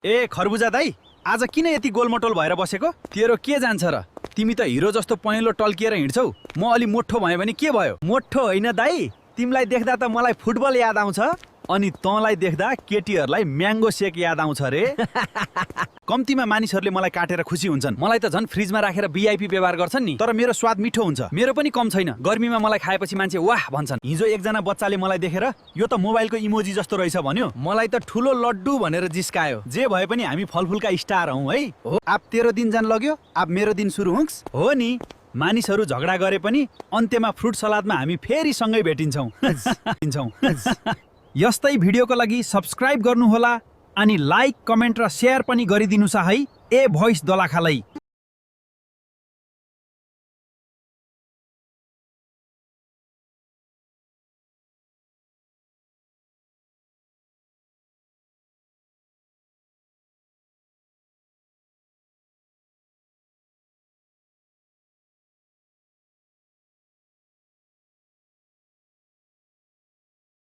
ए खरबुजा दाई, आज किन यति गोलमटोल भएर बसेको? तेरो के जान्छ र? तिमी त हिरो जस्तो पहेँलो टल्किएर हिँड्छौ। म अलि मोठो भएँ भने के भयो? मोठो होइन दाई, तिमीलाई देख्दा त मलाई फुटबल याद आउँछ, अनि तँलाई देख्दा केटीहरूलाई म्याङ्गो सेक याद आउँछ रे। कम्तीमा मानिसहरूले मलाई काटेर खुसी हुन्छन्। मलाई त झन् फ्रिजमा राखेर भिआइपी व्यवहार गर्छन् नि। तर मेरो स्वाद मिठो हुन्छ। मेरो पनि कम छैन। गर्मीमा मलाई खाएपछि मान्छे वाह भन्छन्। हिजो एकजना बच्चाले मलाई देखेर यो त मोबाइलको इमोजी जस्तो रहेछ भन्यो। मलाई त ठुलो लड्डु भनेर जिस्कायो। जे भए पनि हामी फलफुलका स्टार हौँ है। हो, अब तेरो दिन जान लग्यो, अब मेरो दिन सुरु हुँक्स। हो नि, मानिसहरू झगडा गरे पनि अन्त्यमा फ्रुट सलादमा हामी फेरि सँगै भेटिन्छौँ। यस्तै भिडियोको लागि सब्स्क्राइब गर्नुहोला अनि लाइक, कमेन्ट र शेयर पनि गरिदिनुस् है। ए भोइस दोलाखालै।